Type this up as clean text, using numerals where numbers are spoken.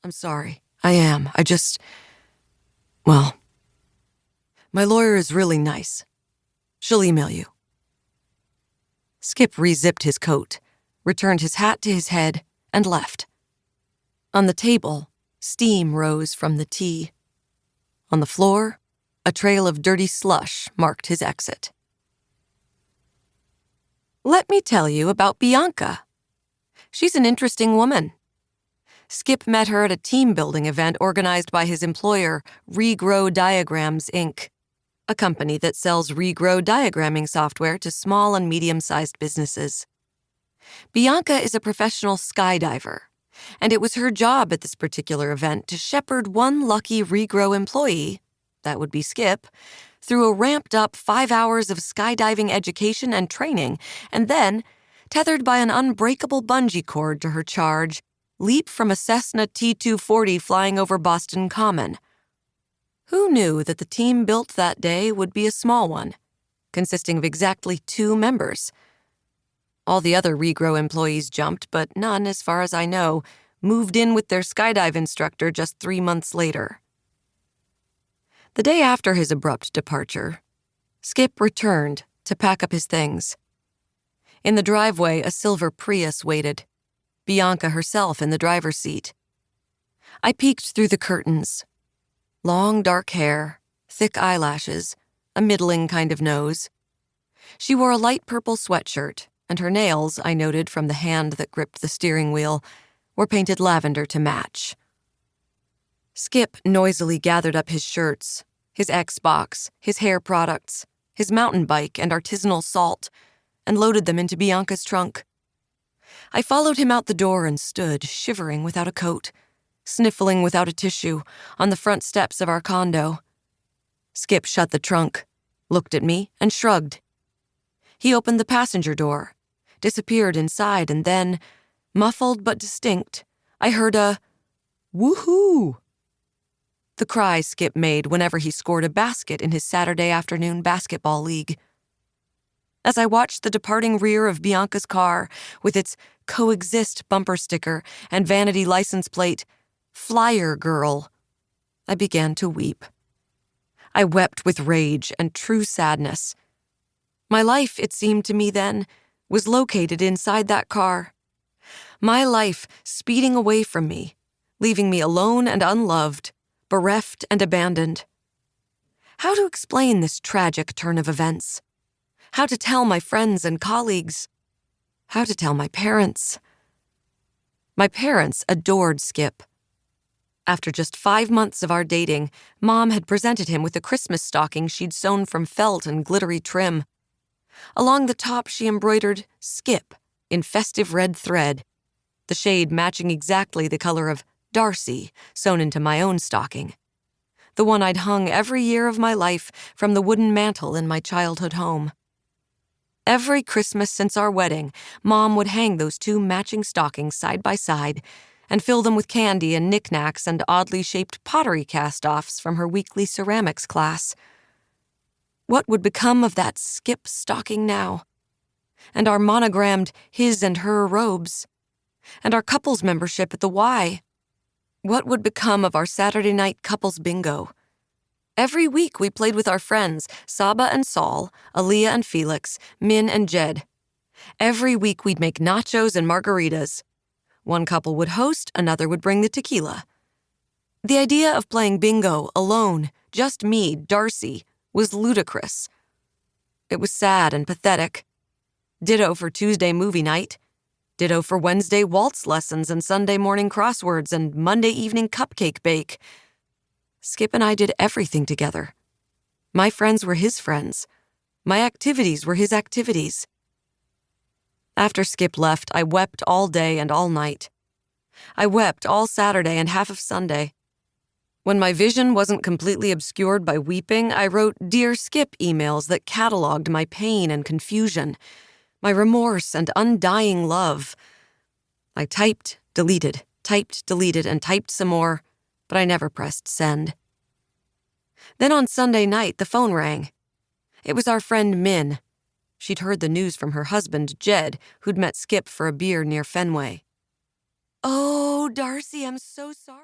I'm sorry. I am. Well, my lawyer is really nice. She'll email you. Skip re-zipped his coat, returned his hat to his head, and left. On the table, steam rose from the tea. On the floor, a trail of dirty slush marked his exit. Let me tell you about Bianca. She's an interesting woman. Skip met her at a team-building event organized by his employer, Regrow Diagrams, Inc., a company that sells regrow diagramming software to small and medium-sized businesses. Bianca is a professional skydiver, and it was her job at this particular event to shepherd one lucky regrow employee, that would be Skip, through a ramped-up 5 hours of skydiving education and training, and then, tethered by an unbreakable bungee cord to her charge, leap from a Cessna T-240 flying over Boston Common. Who knew that the team built that day would be a small one, consisting of exactly 2 members? All the other regrow employees jumped, but none, as far as I know, moved in with their skydive instructor just 3 months later. The day after his abrupt departure, Skip returned to pack up his things. In the driveway, a silver Prius waited, Bianca herself in the driver's seat. I peeked through the curtains. Long dark hair, thick eyelashes, a middling kind of nose. She wore a light purple sweatshirt, and her nails, I noted from the hand that gripped the steering wheel, were painted lavender to match. Skip noisily gathered up his shirts, his Xbox, his hair products, his mountain bike and artisanal salt, and loaded them into Bianca's trunk. I followed him out the door and stood, shivering without a coat, sniffling without a tissue, on the front steps of our condo. Skip shut the trunk, looked at me, and shrugged. He opened the passenger door, disappeared inside, and then, muffled but distinct, I heard a woohoo, the cry Skip made whenever he scored a basket in his Saturday afternoon basketball league. As I watched the departing rear of Bianca's car, with its Coexist bumper sticker and vanity license plate, Flyer Girl, I began to weep. I wept with rage and true sadness. My life, it seemed to me then, was located inside that car. My life speeding away from me, leaving me alone and unloved, bereft and abandoned. How to explain this tragic turn of events? How to tell my friends and colleagues? How to tell my parents? My parents adored Skip. After just 5 months of our dating, Mom had presented him with a Christmas stocking she'd sewn from felt and glittery trim. Along the top, she embroidered Skip in festive red thread, the shade matching exactly the color of Darcy sewn into my own stocking, the one I'd hung every year of my life from the wooden mantel in my childhood home. Every Christmas since our wedding, Mom would hang those 2 matching stockings side by side and fill them with candy and knickknacks and oddly shaped pottery cast-offs from her weekly ceramics class. What would become of that Skip stocking now? And our monogrammed his and her robes? And our couples membership at the Y? What would become of our Saturday night couples bingo? Every week we played with our friends, Saba and Saul, Aaliyah and Felix, Min and Jed. Every week we'd make nachos and margaritas. One couple would host, another would bring the tequila. The idea of playing bingo alone, just me, Darcy, was ludicrous. It was sad and pathetic. Ditto for Tuesday movie night. Ditto for Wednesday waltz lessons and Sunday morning crosswords and Monday evening cupcake bake. Skip and I did everything together. My friends were his friends. My activities were his activities. After Skip left, I wept all day and all night. I wept all Saturday and half of Sunday. When my vision wasn't completely obscured by weeping, I wrote Dear Skip emails that cataloged my pain and confusion, my remorse and undying love. I typed, deleted, and typed some more, but I never pressed send. Then on Sunday night, the phone rang. It was our friend Min. She'd heard the news from her husband, Jed, who'd met Skip for a beer near Fenway. "Oh, Darcy, I'm so sorry."